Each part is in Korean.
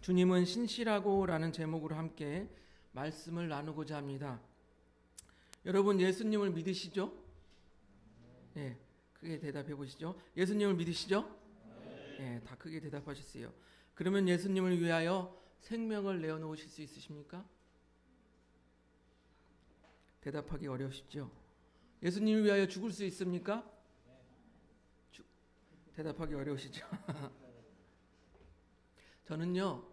주님은 신실하고 라는 제목으로 함께 말씀을 나누고자 합니다. 여러분 예수님을 믿으시죠? 네, 크게 대답해 보시죠. 예수님을 믿으시죠? 네, 다 크게 대답하셨어요. 그러면 예수님을 위하여 생명을 내어놓으실 수 있으십니까? 대답하기 어려우시죠? 예수님을 위하여 죽을 수 있습니까? 대답하기 어려우시죠? 저는요,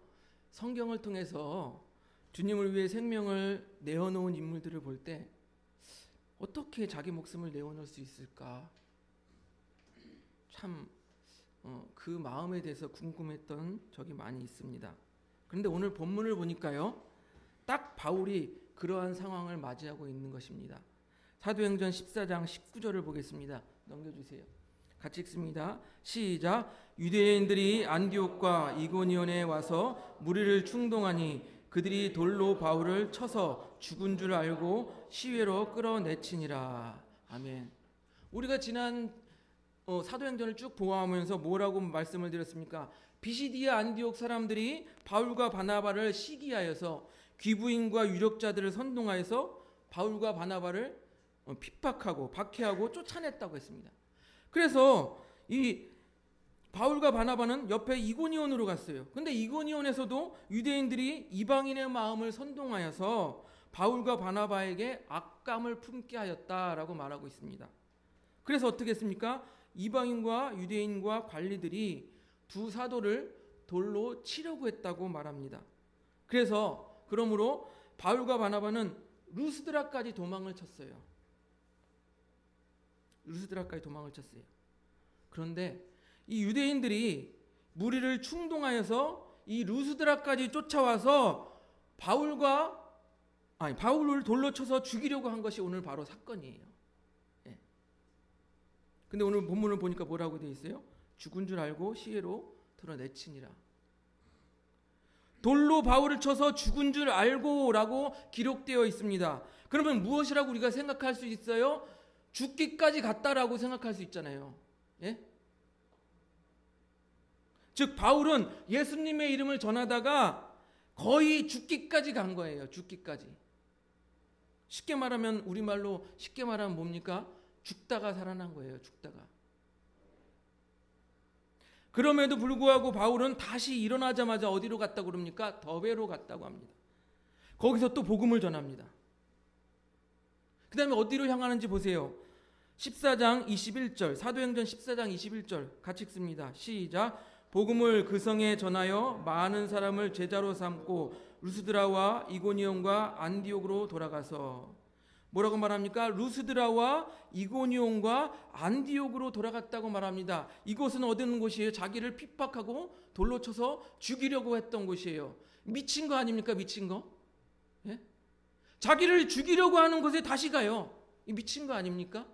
성경을 통해서 주님을 위해 생명을 내어놓은 인물들을 볼 때 어떻게 자기 목숨을 내어놓을 수 있을까? 참 그 마음에 대해서 궁금했던 적이 많이 있습니다. 그런데 오늘 본문을 보니까요, 딱 바울이 그러한 상황을 맞이하고 있는 것입니다. 사도행전 14장 19절을 보겠습니다. 넘겨주세요. 같이 읽습니다. 시작. 유대인들이 안디옥과 이고니온에 와서 무리를 충동하니 그들이 돌로 바울을 쳐서 죽은 줄 알고 시외로 끌어내치니라. 아멘. 우리가 지난 사도행전을 쭉 보아하면서 뭐라고 말씀을 드렸습니까? 비시디아 안디옥 사람들이 바울과 바나바를 시기하여서 귀부인과 유력자들을 선동하여서 바울과 바나바를 핍박하고 박해하고 쫓아냈다고 했습니다. 그래서 이 바울과 바나바는 옆에 이고니온으로 갔어요. 근데 이고니온에서도 유대인들이 이방인의 마음을 선동하여서 바울과 바나바에게 악감을 품게 하였다라고 말하고 있습니다. 그래서 어떻게 했습니까? 이방인과 유대인과 관리들이 두 사도를 돌로 치려고 했다고 말합니다. 그러므로 바울과 바나바는 루스드라까지 도망을 쳤어요. 그런데 이 유대인들이 무리를 충동하여서 이 루스드라까지 쫓아와서 바울을 돌로 쳐서 죽이려고 한 것이 오늘 바로 사건이에요. 예. 근데 오늘 본문을 보니까 뭐라고 되어 있어요? 죽은 줄 알고 시외로 드러내치니라. 돌로 바울을 쳐서 죽은 줄 알고라고 기록되어 있습니다. 그러면 무엇이라고 우리가 생각할 수 있어요? 죽기까지 갔다라고 생각할 수 있잖아요. 예? 즉 바울은 예수님의 이름을 전하다가 거의 죽기까지 간 거예요. 죽기까지. 쉽게 말하면 우리말로 쉽게 말하면 뭡니까? 죽다가 살아난 거예요. 죽다가. 그럼에도 불구하고 바울은 다시 일어나자마자 어디로 갔다고 그럽니까? 더베로 갔다고 합니다. 거기서 또 복음을 전합니다. 그 다음에 어디로 향하는지 보세요. 14장 21절, 사도행전 14장 21절 같이 읽습니다. 시작. 복음을 그 성에 전하여 많은 사람을 제자로 삼고 루스드라와 이고니온과 안디옥으로 돌아가서. 뭐라고 말합니까? 루스드라와 이고니온과 안디옥으로 돌아갔다고 말합니다. 이곳은 어디는 곳이에요? 자기를 핍박하고 돌로 쳐서 죽이려고 했던 곳이에요. 미친 거 아닙니까? 미친 거? 예? 자기를 죽이려고 하는 곳에 다시 가요. 미친 거 아닙니까?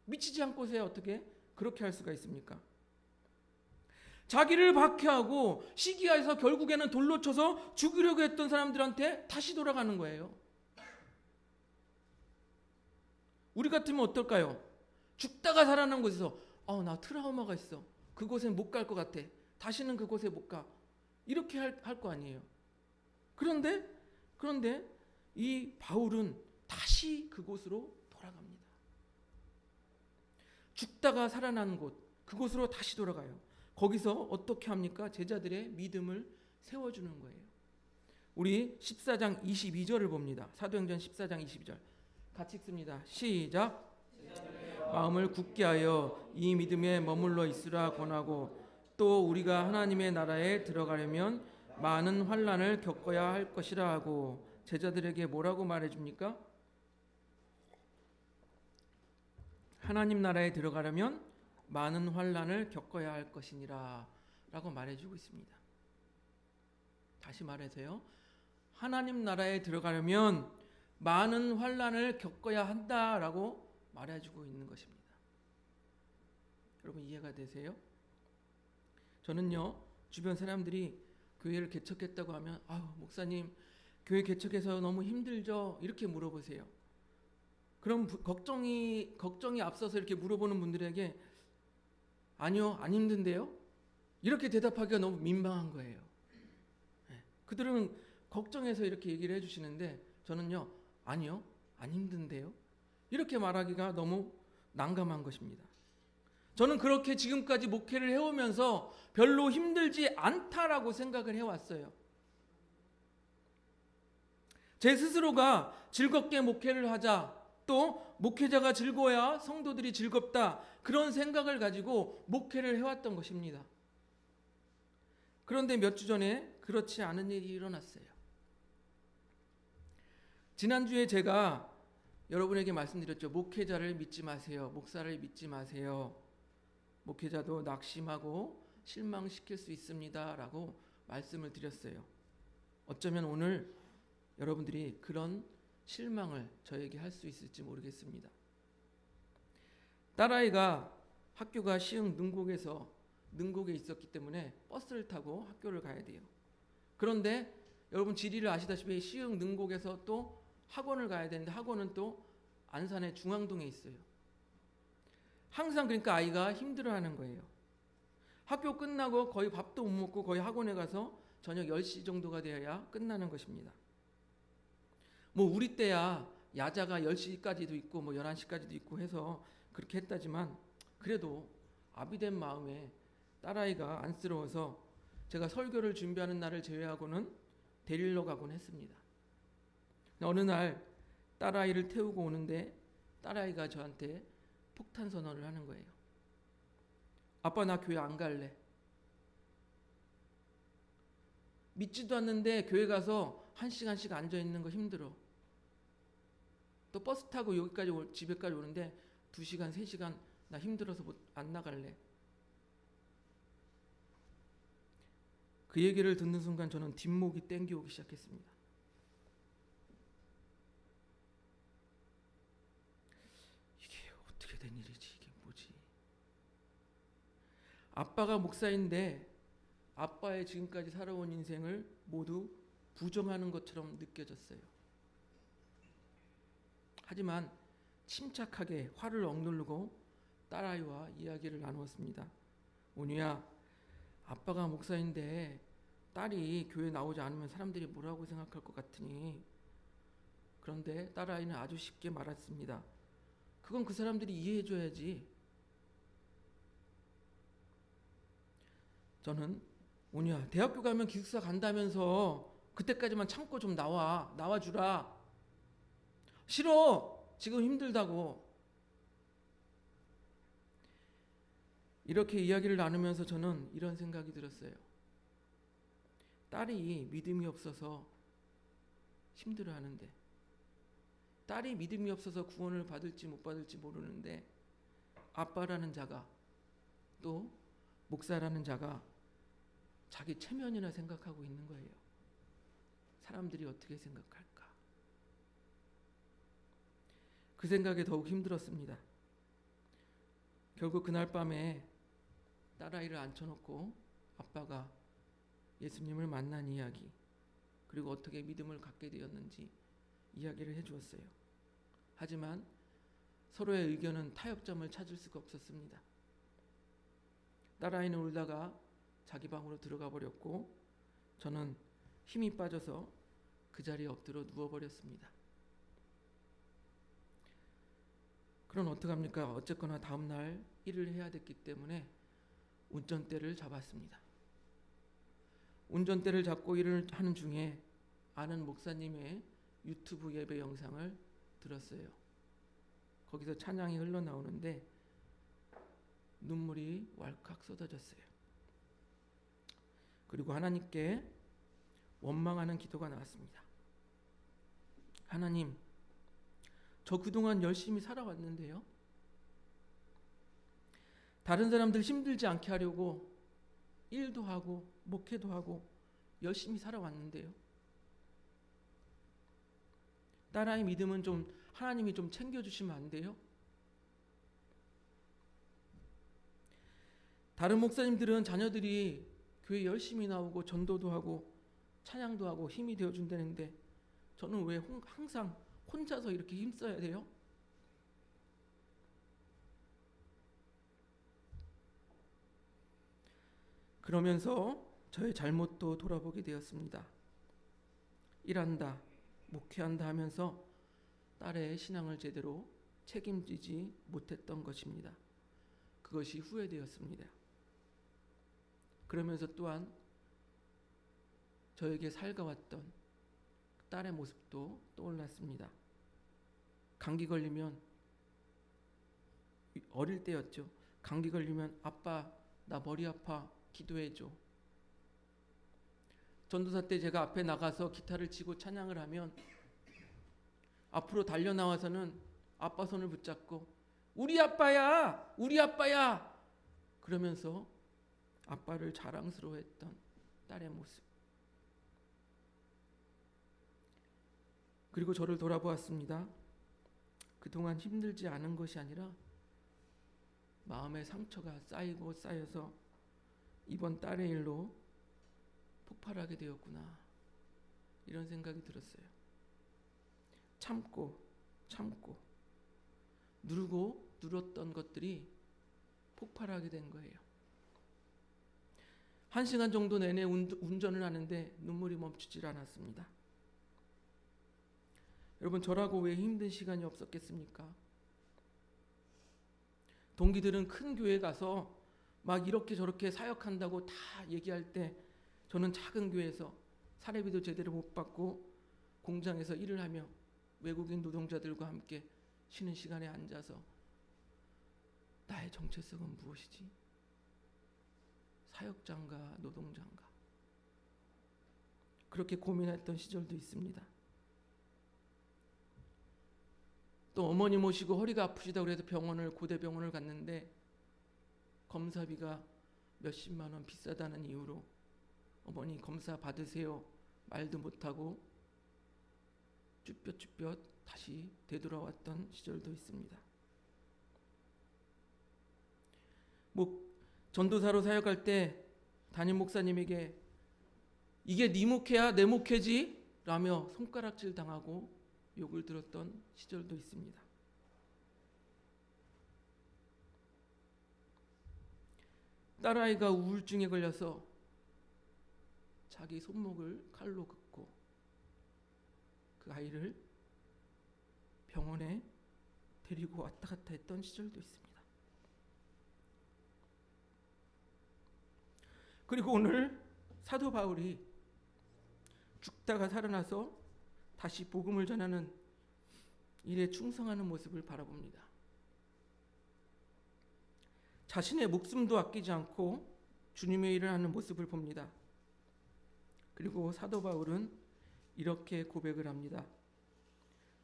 미치지 않고서야 어떻게 그렇게 할 수가 있습니까? 자기를 박해하고 시기하여서 결국에는 돌로 쳐서 죽이려고 했던 사람들한테 다시 돌아가는 거예요. 우리 같으면 어떨까요? 죽다가 살아난 곳에서 나 트라우마가 있어. 그곳엔 못 갈 것 같아. 다시는 그곳에 못 가. 이렇게 할 거 아니에요. 그런데 이 바울은 다시 그곳으로 돌아갑니다. 죽다가 살아난 곳, 그곳으로 다시 돌아가요. 거기서 어떻게 합니까? 제자들의 믿음을 세워주는 거예요. 우리 14장 22절을 봅니다. 사도행전 14장 22절 같이 읽습니다. 시작. 마음을 굳게 하여 이 믿음에 머물러 있으라 권하고 또 우리가 하나님의 나라에 들어가려면 많은 환난을 겪어야 할 것이라 하고. 제자들에게 뭐라고 말해줍니까? 하나님 나라에 들어가려면 많은 환난을 겪어야 할 것이니라 라고 말해주고 있습니다. 다시 말해서요, 하나님 나라에 들어가려면 많은 환난을 겪어야 한다라고 말해주고 있는 것입니다. 여러분 이해가 되세요? 저는요, 주변 사람들이 교회를 개척했다고 하면 목사님 교회 개척해서 너무 힘들죠? 이렇게 물어보세요. 그럼 걱정이 앞서서 이렇게 물어보는 분들에게 아니요, 안 힘든데요? 이렇게 대답하기가 너무 민망한 거예요. 그들은 걱정해서 이렇게 얘기를 해주시는데 저는요, 아니요, 안 힘든데요? 이렇게 말하기가 너무 난감한 것입니다. 저는 그렇게 지금까지 목회를 해오면서 별로 힘들지 않다라고 생각을 해왔어요. 제 스스로가 즐겁게 목회를 하자, 또 목회자가 즐거워야 성도들이 즐겁다, 그런 생각을 가지고 목회를 해왔던 것입니다. 그런데 몇 주 전에 그렇지 않은 일이 일어났어요. 지난주에 제가 여러분에게 말씀드렸죠. 목회자를 믿지 마세요. 목사를 믿지 마세요. 목회자도 낙심하고 실망시킬 수 있습니다 라고 말씀을 드렸어요. 어쩌면 오늘 여러분들이 그런 실망을 저에게 할 수 있을지 모르겠습니다. 딸아이가 학교가 시흥 능곡에 있었기 때문에 버스를 타고 학교를 가야 돼요. 그런데 여러분 지리를 아시다시피 시흥 능곡에서 또 학원을 가야 되는데 학원은 또 안산의 중앙동에 있어요. 항상 그러니까 아이가 힘들어하는 거예요. 학교 끝나고 거의 밥도 못 먹고 거의 학원에 가서 저녁 10시 정도가 되어야 끝나는 것입니다. 뭐 우리 때야 야자가 10시까지도 있고 뭐 11시까지도 있고 해서 그렇게 했다지만 그래도 아비된 마음에 딸아이가 안쓰러워서 제가 설교를 준비하는 날을 제외하고는 데리러 가곤 했습니다. 어느 날 딸아이를 태우고 오는데 딸아이가 저한테 폭탄 선언을 하는 거예요. 아빠 나 교회 안 갈래. 믿지도 않는데 교회 가서 1시간씩 앉아있는 거 힘들어. 또 버스 타고 여기까지 집에까지 오는데 2시간 3시간 나 힘들어서 안 나갈래. 그 얘기를 듣는 순간 저는 뒷목이 땡겨오기 시작했습니다. 이게 어떻게 된 일이지? 이게 뭐지? 아빠가 목사인데 아빠의 지금까지 살아온 인생을 모두 부정하는 것처럼 느껴졌어요. 하지만 침착하게 화를 억누르고 딸아이와 이야기를 나누었습니다. 온유야, 아빠가 목사인데 딸이 교회 나오지 않으면 사람들이 뭐라고 생각할 것 같으니. 그런데 딸아이는 아주 쉽게 말했습니다. 그건 그 사람들이 이해해줘야지. 저는 온유야, 대학교 가면 기숙사 간다면서 그때까지만 참고 좀 나와주라. 싫어. 지금 힘들다고. 이렇게 이야기를 나누면서 저는 이런 생각이 들었어요. 딸이 믿음이 없어서 힘들어하는데, 딸이 믿음이 없어서 구원을 받을지 못 받을지 모르는데 아빠라는 자가, 또 목사라는 자가 자기 체면이나 생각하고 있는 거예요. 사람들이 어떻게 생각할까? 그 생각에 더욱 힘들었습니다. 결국 그날 밤에 딸아이를 앉혀놓고 아빠가 예수님을 만난 이야기, 그리고 어떻게 믿음을 갖게 되었는지 이야기를 해주었어요. 하지만 서로의 의견은 타협점을 찾을 수가 없었습니다. 딸아이는 울다가 자기 방으로 들어가 버렸고 저는 힘이 빠져서 그 자리에 엎드려 누워버렸습니다. 그럼 어떡합니까? 어쨌거나 다음날 일을 해야 됐기 때문에 운전대를 잡았습니다. 운전대를 잡고 일을 하는 중에 아는 목사님의 유튜브 예배 영상을 들었어요. 거기서 찬양이 흘러나오는데 눈물이 왈칵 쏟아졌어요. 그리고 하나님께 원망하는 기도가 나왔습니다. 하나님, 저 그동안 열심히 살아왔는데요. 다른 사람들 힘들지 않게 하려고 일도 하고 목회도 하고 열심히 살아왔는데요. 딸아이 믿음은 좀 하나님이 좀 챙겨주시면 안 돼요? 다른 목사님들은 자녀들이 교회 열심히 나오고 전도도 하고 찬양도 하고 힘이 되어준다는데 저는 왜 항상 혼자서 이렇게 힘써야 돼요? 그러면서 저의 잘못도 돌아보게 되었습니다. 일한다, 목회한다 하면서 딸의 신앙을 제대로 책임지지 못했던 것입니다. 그것이 후회되었습니다. 그러면서 또한 저에게 살가웠던 딸의 모습도 떠올랐습니다. 감기 걸리면, 어릴 때였죠. 감기 걸리면 아빠 나 머리 아파 기도해줘. 전도사 때 제가 앞에 나가서 기타를 치고 찬양을 하면 앞으로 달려 나와서는 아빠 손을 붙잡고 우리 아빠야, 우리 아빠야 그러면서 아빠를 자랑스러워했던 딸의 모습. 그리고 저를 돌아보았습니다. 그동안 힘들지 않은 것이 아니라 마음의 상처가 쌓이고 쌓여서 이번 딸의 일로 폭발하게 되었구나, 이런 생각이 들었어요. 참고 누르고 누렸던 것들이 폭발하게 된 거예요. 1시간 정도 내내 운전을 하는데 눈물이 멈추질 않았습니다. 여러분, 저라고 왜 힘든 시간이 없었겠습니까? 동기들은 큰 교회 가서 막 이렇게 저렇게 사역한다고 다 얘기할 때 저는 작은 교회에서 사례비도 제대로 못 받고 공장에서 일을 하며 외국인 노동자들과 함께 쉬는 시간에 앉아서 나의 정체성은 무엇이지? 사역자인가 노동자인가? 그렇게 고민했던 시절도 있습니다. 또 어머니 모시고 허리가 아프시다고 해서 고대병원을 갔는데 검사비가 몇십만 원 비싸다는 이유로 어머니 검사 받으세요 말도 못하고 쭈뼛쭈뼛 다시 되돌아왔던 시절도 있습니다. 전도사로 사역할 때 담임 목사님에게 이게 네 목회야 내 목회지? 라며 손가락질 당하고 욕을 들었던 시절도 있습니다. 딸아이가 우울증에 걸려서 자기 손목을 칼로 긋고 그 아이를 병원에 데리고 왔다 갔다 했던 시절도 있습니다. 그리고 오늘 사도 바울이 죽다가 살아나서 다시 복음을 전하는 일에 충성하는 모습을 바라봅니다. 자신의 목숨도 아끼지 않고 주님의 일을 하는 모습을 봅니다. 그리고 사도 바울은 이렇게 고백을 합니다.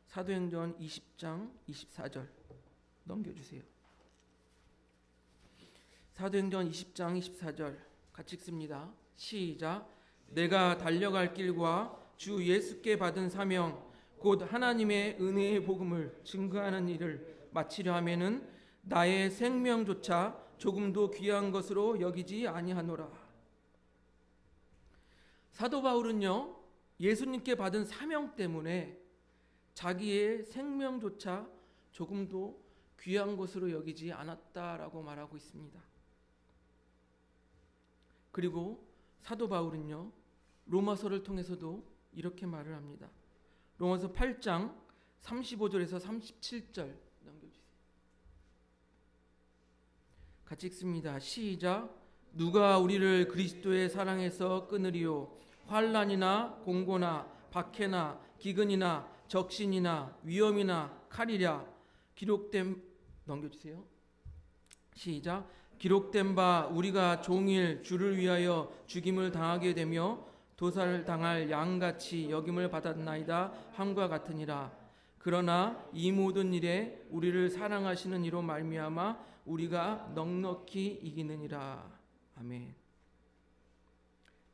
사도행전 20장 24절 넘겨주세요. 사도행전 20장 24절 같이 읽습니다. 시작. 내가 달려갈 길과 주 예수께 받은 사명 곧 하나님의 은혜의 복음을 증거하는 일을 마치려 하면은 나의 생명조차 조금도 귀한 것으로 여기지 아니하노라. 사도 바울은요, 예수님께 받은 사명 때문에 자기의 생명조차 조금도 귀한 것으로 여기지 않았다라고 말하고 있습니다. 그리고 사도 바울은요, 로마서를 통해서도 이렇게 말을 합니다. 로마서 8장 35절에서 37절 넘겨주세요. 같이 읽습니다. 시작. 누가 우리를 그리스도의 사랑에서 끊으리요? 환난이나 공고나 박해나 기근이나 적신이나 위험이나 칼이랴. 기록된 넘겨주세요. 시작. 기록된 바 우리가 종일 주를 위하여 죽임을 당하게 되며 도살을 당할 양같이 여김을 받았나이다 함과 같으니라. 그러나 이 모든 일에 우리를 사랑하시는 이로 말미암아 우리가 넉넉히 이기느니라. 아멘.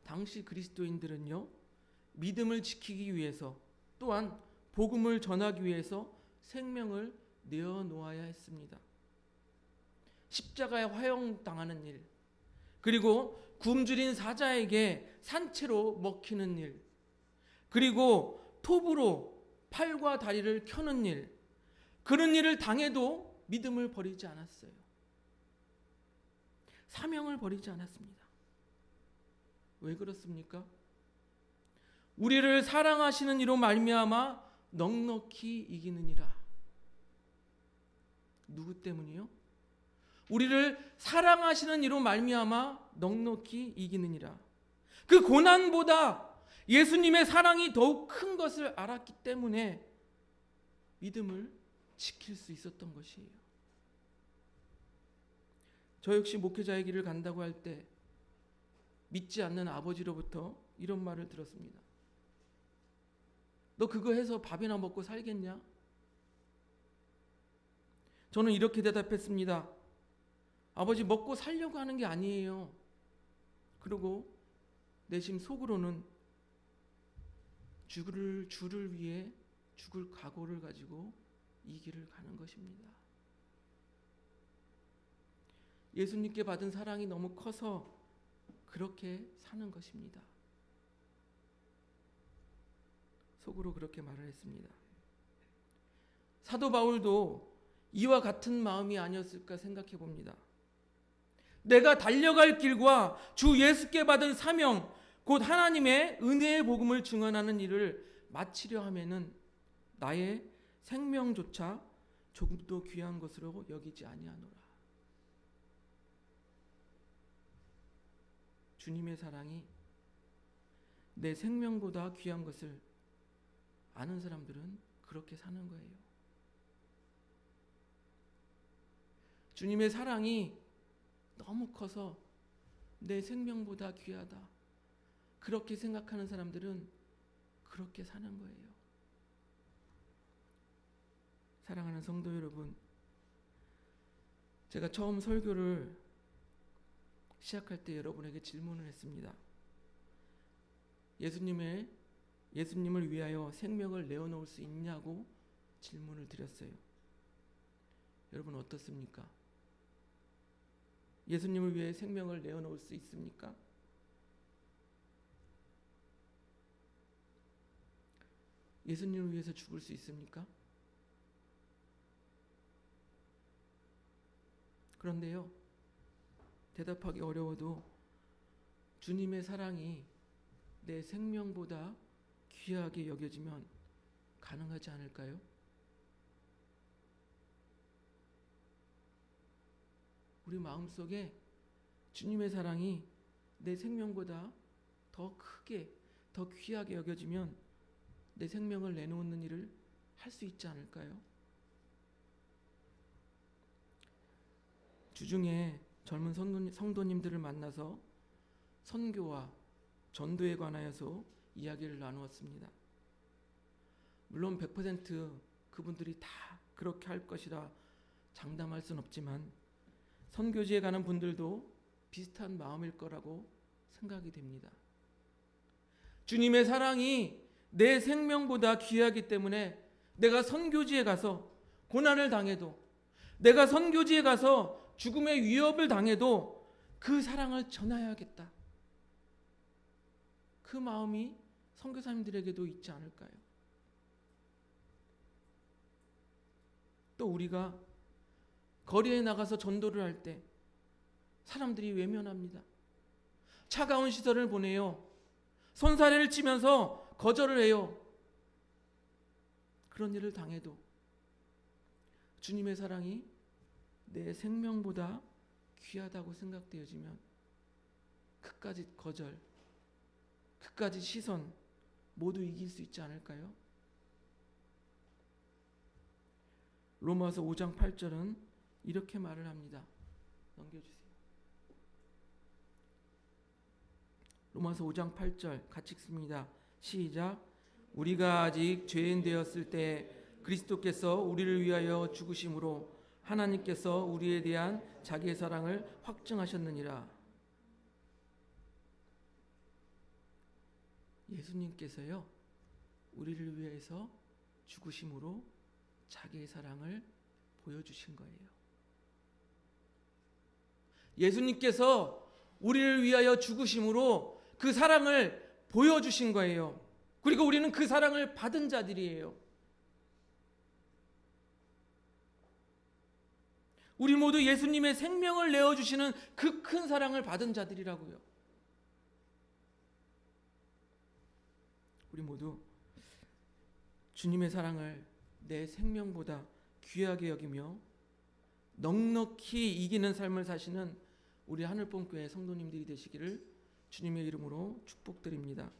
당시 그리스도인들은요, 믿음을 지키기 위해서 또한 복음을 전하기 위해서 생명을 내어놓아야 했습니다. 십자가에 화형당하는 일, 그리고 굶주린 사자에게 산채로 먹히는 일, 그리고 톱으로 팔과 다리를 켜는 일, 그런 일을 당해도 믿음을 버리지 않았어요. 사명을 버리지 않았습니다. 왜 그렇습니까? 우리를 사랑하시는 이로 말미암아 넉넉히 이기느니라. 누구 때문이요? 우리를 사랑하시는 이로 말미암아 넉넉히 이기느니라. 그 고난보다 예수님의 사랑이 더욱 큰 것을 알았기 때문에 믿음을 지킬 수 있었던 것이에요. 저 역시 목회자의 길을 간다고 할 때 믿지 않는 아버지로부터 이런 말을 들었습니다. 너 그거 해서 밥이나 먹고 살겠냐? 저는 이렇게 대답했습니다. 아버지, 먹고 살려고 하는 게 아니에요. 그리고 내심 속으로는 주를 위해 죽을 각오를 가지고 이 길을 가는 것입니다. 예수님께 받은 사랑이 너무 커서 그렇게 사는 것입니다. 속으로 그렇게 말을 했습니다. 사도 바울도 이와 같은 마음이 아니었을까 생각해 봅니다. 내가 달려갈 길과 주 예수께 받은 사명, 곧 하나님의 은혜의 복음을 증언하는 일을 마치려 하면은 나의 생명조차 조금도 귀한 것으로 여기지 아니하노라. 주님의 사랑이 내 생명보다 귀한 것을 아는 사람들은 그렇게 사는 거예요. 주님의 사랑이 너무 커서 내 생명보다 귀하다, 그렇게 생각하는 사람들은 그렇게 사는 거예요. 사랑하는 성도 여러분, 제가 처음 설교를 시작할 때 여러분에게 질문을 했습니다. 예수님을 위하여 생명을 내어놓을 수 있냐고 질문을 드렸어요. 여러분 어떻습니까? 예수님을 위해 생명을 내어놓을 수 있습니까? 예수님을 위해서 죽을 수 있습니까? 그런데요, 대답하기 어려워도 주님의 사랑이 내 생명보다 귀하게 여겨지면 가능하지 않을까요? 우리 마음속에 주님의 사랑이 내 생명보다 더 크게, 더 귀하게 여겨지면 내 생명을 내놓는 일을 할 수 있지 않을까요? 주중에 젊은 성도님들을 만나서 선교와 전도에 관하여서 이야기를 나누었습니다. 물론 100% 그분들이 다 그렇게 할 것이라 장담할 순 없지만 선교지에 가는 분들도 비슷한 마음일 거라고 생각이 됩니다. 주님의 사랑이 내 생명보다 귀하기 때문에 내가 선교지에 가서 고난을 당해도, 내가 선교지에 가서 죽음의 위협을 당해도 그 사랑을 전하여야겠다, 그 마음이 선교사님들에게도 있지 않을까요? 또 우리가 거리에 나가서 전도를 할 때 사람들이 외면합니다. 차가운 시선을 보내요. 손사래를 치면서 거절을 해요. 그런 일을 당해도 주님의 사랑이 내 생명보다 귀하다고 생각되어지면 그까지 거절, 그까지 시선 모두 이길 수 있지 않을까요? 로마서 5장 8절은 이렇게 말을 합니다. 넘겨주세요. 로마서 5장 8절 같이 읽습니다. 시작. 우리가 아직 죄인 되었을 때 그리스도께서 우리를 위하여 죽으심으로 하나님께서 우리에 대한 자기의 사랑을 확증하셨느니라. 예수님께서요, 우리를 위해서 죽으심으로 자기의 사랑을 보여주신 거예요. 예수님께서 우리를 위하여 죽으심으로 그 사랑을 보여주신 거예요. 그리고 우리는 그 사랑을 받은 자들이에요. 우리 모두 예수님의 생명을 내어주시는 그 큰 사랑을 받은 자들이라고요. 우리 모두 주님의 사랑을 내 생명보다 귀하게 여기며 넉넉히 이기는 삶을 사시는 우리 하늘봄교회 성도님들이 되시기를 주님의 이름으로 축복드립니다.